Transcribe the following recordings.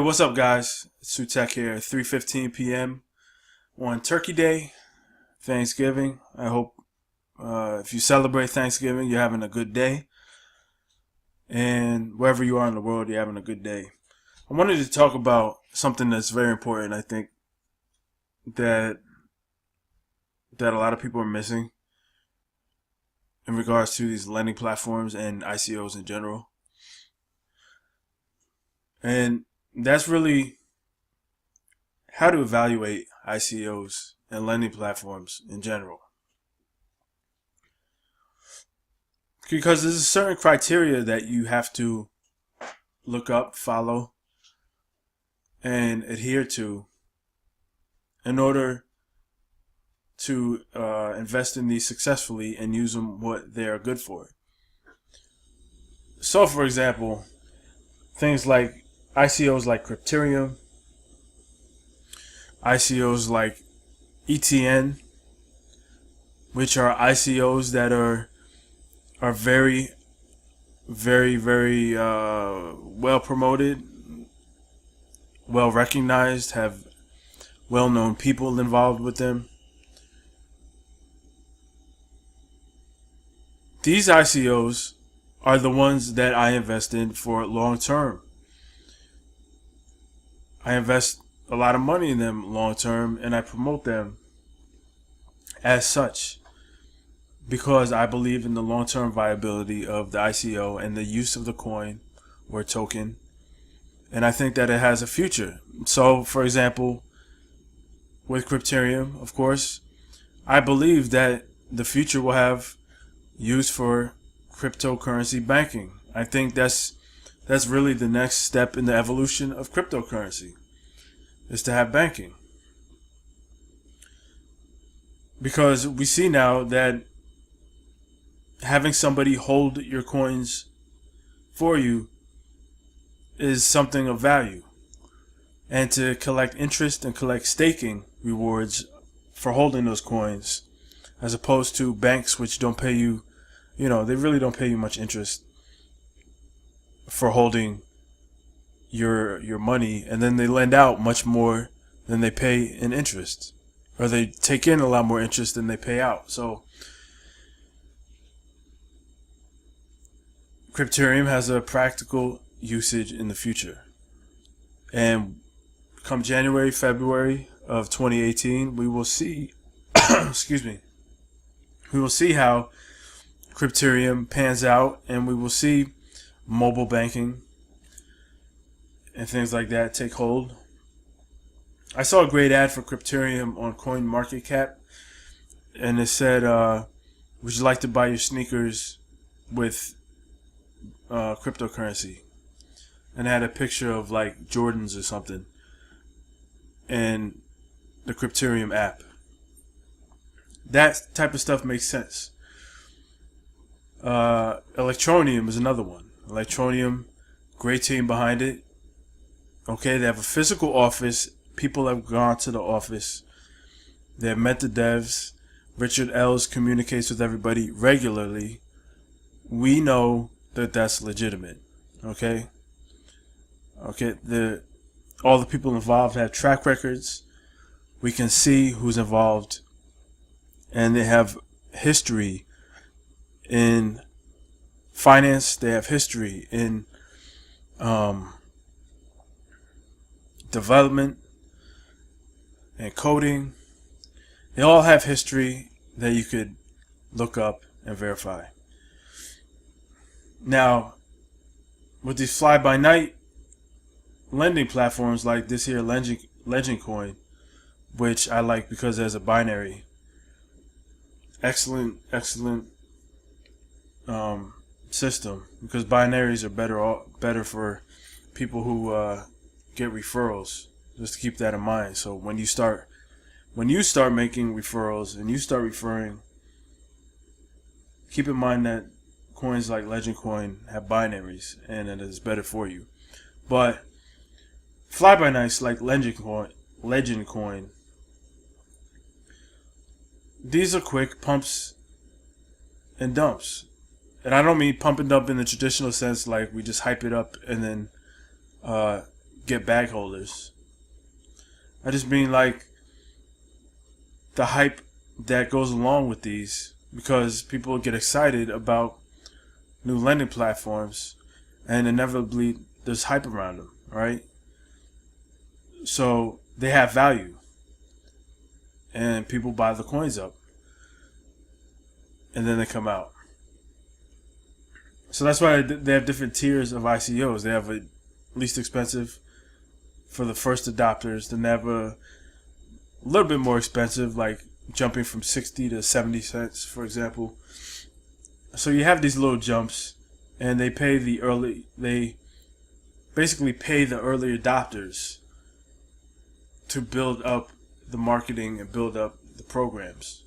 What's up, guys? It's Sutek here, 3:15 p.m. on Turkey Day, Thanksgiving. I hope if you celebrate Thanksgiving, you're having a good day. And wherever you are in the world, you're having a good day. I wanted to talk about something that's very important, I think, that a lot of people are missing in regards to these lending platforms and ICOs in general. And that's really how to evaluate ICOs and lending platforms in general. Because there's a certain criteria that you have to look up, follow, and adhere to in order to invest in these successfully and use them what they are good for. So, for example, things like ICOs like Crypterium, ICOs like ETN, which are ICOs that are very, very, very well promoted, well recognized, have well-known people involved with them. These ICOs are the ones that I invest in for long term. I invest a lot of money in them long term, and I promote them as such because I believe in the long term viability of the ICO and the use of the coin or token, and I think that it has a future. So, for example, with Crypterium, of course, I believe that the future will have use for cryptocurrency banking. I think that's really the next step in the evolution of cryptocurrency, is to have banking. Because we see now that having somebody hold your coins for you is something of value. And to collect interest and collect staking rewards for holding those coins, as opposed to banks which don't pay you, they really don't pay you much interest for holding your money, and then they lend out much more than they pay in interest, or they take in a lot more interest than they pay out. So Crypterium has a practical usage in the future, and come January, February of 2018, we will see excuse me, we will see how Crypterium pans out, and we will see mobile banking and things like that take hold. I saw a great ad for Crypterium on CoinMarketCap, and it said, would you like to buy your sneakers with cryptocurrency? And it had a picture of like Jordans or something and the Crypterium app. That type of stuff makes sense. Electronium is another one. Electronium, great team behind it. Okay, they have a physical office. People have gone to the office. They have met the devs. Richard Ells communicates with everybody regularly. We know that that's legitimate. Okay, all the people involved have track records. We can see who's involved, and they have history in finance. They have history in development and coding. They all have history that you could look up and verify. Now, with these fly-by-night lending platforms like this here Legend Coin, which I like because there's a binary, excellent system, because binaries are better for people who get referrals. Just to keep that in mind. So when you start making referrals and you start referring, keep in mind that coins like Legend Coin have binaries, and it is better for you. But fly-by-nights like Legend Coin, these are quick pumps and dumps. And I don't mean pump and dump in the traditional sense, like we just hype it up and then get bag holders. I just mean like the hype that goes along with these, because people get excited about new lending platforms, and inevitably there's hype around them, right? So they have value, and people buy the coins up, and then they come out. So that's why they have different tiers of ICOs. They have a least expensive for the first adopters, then they have a little bit more expensive, like jumping from 60 to 70 cents, for example. So you have these little jumps, and they basically pay the early adopters to build up the marketing and build up the programs.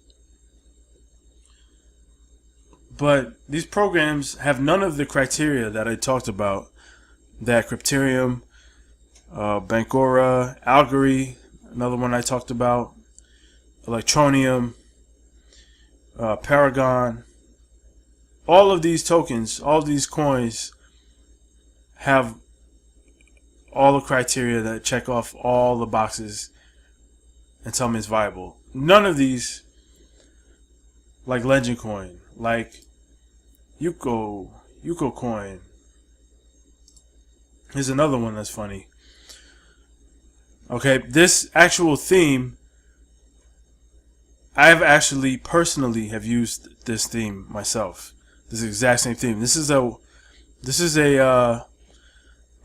But these programs have none of the criteria that I talked about, that Crypterium, Bancora, Algory, another one I talked about, Electronium, Paragon. All of these tokens, all of these coins have all the criteria that check off all the boxes and tell me it's viable. None of these, like Legend Coin, like Yuko Coin. Here's another one that's funny. Okay, this actual theme, I've actually personally have used this theme myself. This exact same theme. This is a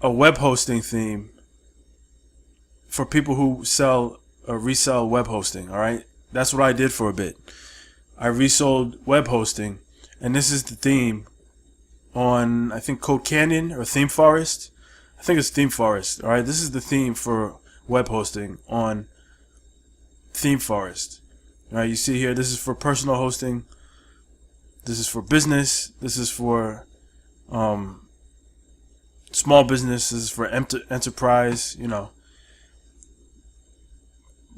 web hosting theme for people who sell or resell web hosting. All right, that's what I did for a bit. I resold web hosting, and this is the theme on, I think, Code Canyon or Theme Forest. I think it's Theme Forest. All right, this is the theme for web hosting on Theme Forest. All right, you see here, this is for personal hosting. This is for business. This is for small business. This is for enterprise, you know.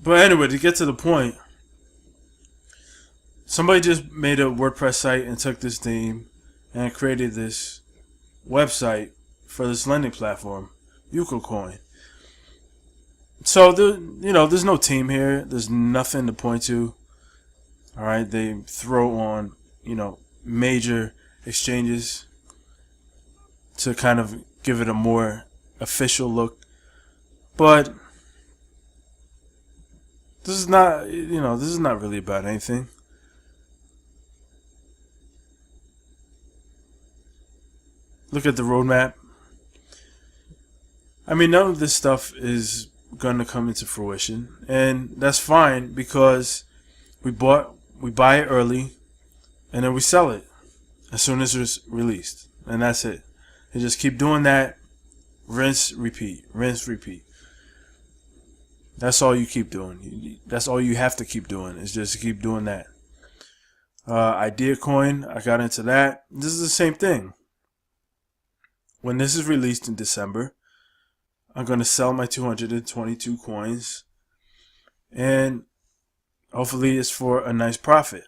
But anyway, to get to the point, somebody just made a WordPress site and took this theme and created this website for this lending platform, Yuko Coin. So there's no team here. There's nothing to point to. All right, they throw on, major exchanges to kind of give it a more official look. But this is not really about anything. Look at the roadmap. I mean, none of this stuff is going to come into fruition, and that's fine, because we buy it early, and then we sell it as soon as it's released, and that's it. And just keep doing that. Rinse, repeat. Rinse, repeat. That's all you keep doing. That's all you have to keep doing, is just keep doing that. Idea Coin, I got into that. This is the same thing. When this is released in December, I'm going to sell my 222 coins, and hopefully it's for a nice profit.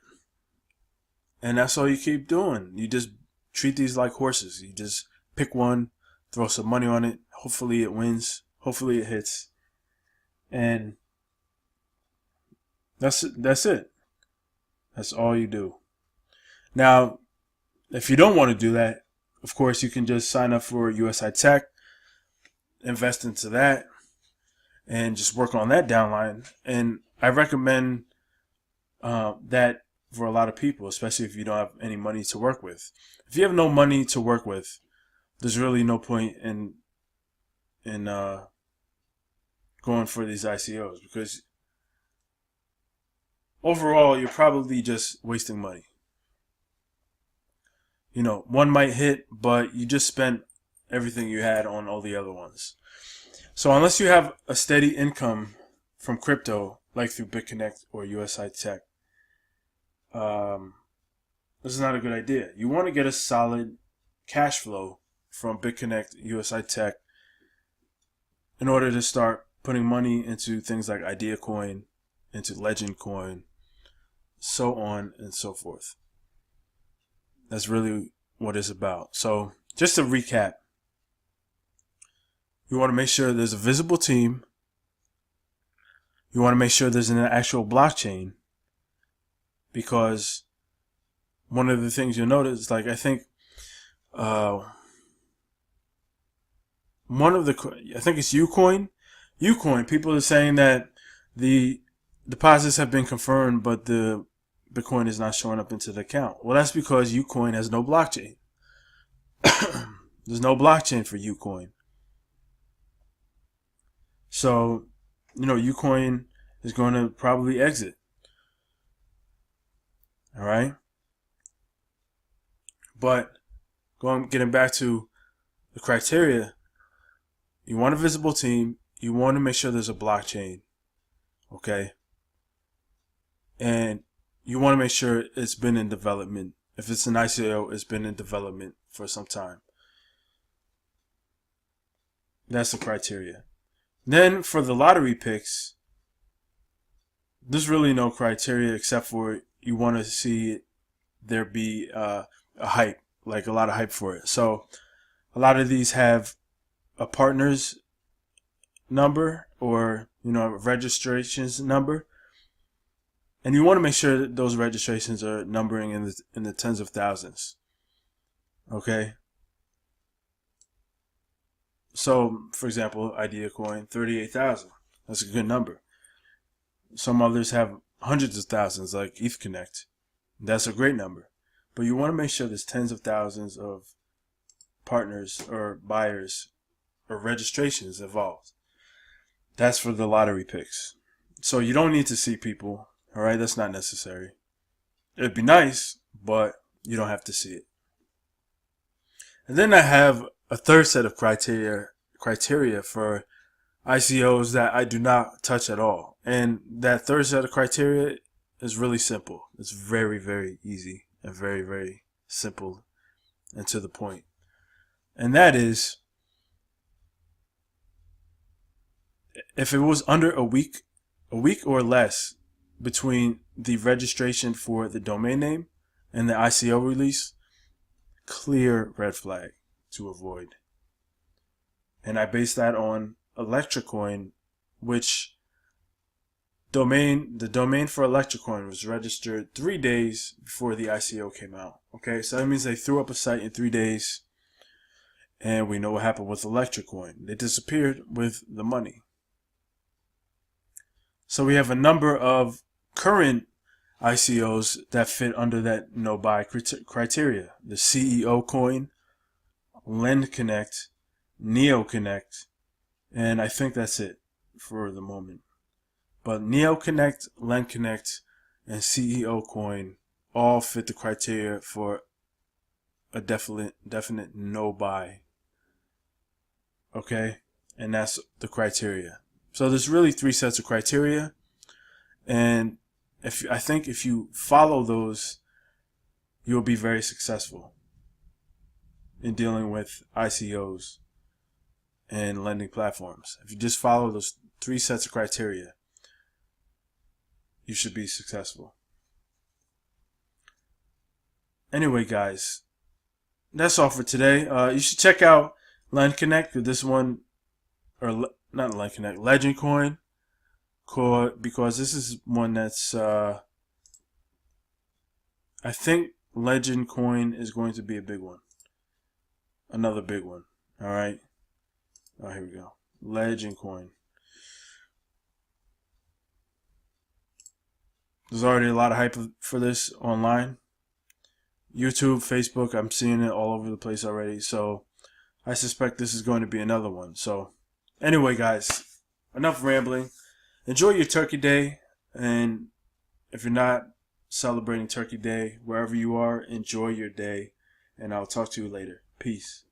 And that's all you keep doing. You just treat these like horses. You just pick one, throw some money on it. Hopefully it wins. Hopefully it hits. And that's it. That's all you do. Now, if you don't want to do that, of course, you can just sign up for USI Tech, invest into that, and just work on that downline. And I recommend that for a lot of people, especially if you don't have any money to work with. If you have no money to work with, there's really no point in going for these ICOs, because overall you're probably just wasting money. One might hit, but you just spent everything you had on all the other ones. So unless you have a steady income from crypto, like through BitConnect or USI Tech, this is not a good idea. You want to get a solid cash flow from BitConnect, USI Tech, in order to start putting money into things like Idea Coin, into Legend Coin, so on and so forth. That's really what it's about. So just to recap, You want to make sure there's a visible team. You want to make sure there's an actual blockchain, because one of the things you'll notice, like I think I think it's Ucoin. Ucoin, people are saying that the deposits have been confirmed, but the Bitcoin is not showing up into the account. Well, that's because Ucoin has no blockchain. There's no blockchain for Ucoin. So, Ucoin is going to probably exit. All right. But getting back to the criteria, you want a visible team. You want to make sure there's a blockchain. Okay. And you want to make sure it's been in development. If it's an ICO, it's been in development for some time. That's the criteria. Then for the lottery picks, there's really no criteria except for you want to see there be a hype, like a lot of hype for it. So a lot of these have a partner's number or a registrations number, and you want to make sure that those registrations are numbering in the tens of thousands. Okay. So, for example, Idea Coin, 38,000. That's a good number. Some others have hundreds of thousands, like ETH Connect. That's a great number. But you want to make sure there's tens of thousands of partners or buyers or registrations involved. That's for the lottery picks. So you don't need to see people. All right, that's not necessary. It'd be nice, but you don't have to see it. And then I have a third set of criteria for ICOs that I do not touch at all. And that third set of criteria is really simple. It's very, very easy and very, very simple and to the point. And that is, if it was under a week or less between the registration for the domain name and the ICO release, clear red flag to avoid. And I base that on Electrocoin, which the domain for Electrocoin was registered 3 days before the ICO came out. Okay, so that means they threw up a site in 3 days, and we know what happened with Electrocoin. They disappeared with the money. So we have a number of current ICOs that fit under that no-buy criteria. The CEO coin, Lend Connect, Neo Connect, and I think that's it for the moment. But Neo Connect, Lend Connect, and CEO coin all fit the criteria for a definite no-buy. Okay? And that's the criteria. So there's really 3 sets of criteria, and I think if you follow those, you'll be very successful in dealing with ICOs and lending platforms. If you just follow those 3 sets of criteria, you should be successful. Anyway, guys, that's all for today. You should check out Lend Connect, this one, or not Lend Connect, Legend Coin, because this is one that's, I think Legend Coin is going to be a big one. Another big one. All right. Oh, here we go. Legend Coin. There's already a lot of hype for this online. YouTube, Facebook, I'm seeing it all over the place already. So I suspect this is going to be another one. So anyway, guys, enough rambling. Enjoy your Turkey Day. And if you're not celebrating Turkey Day, wherever you are, enjoy your day. And I'll talk to you later. Peace.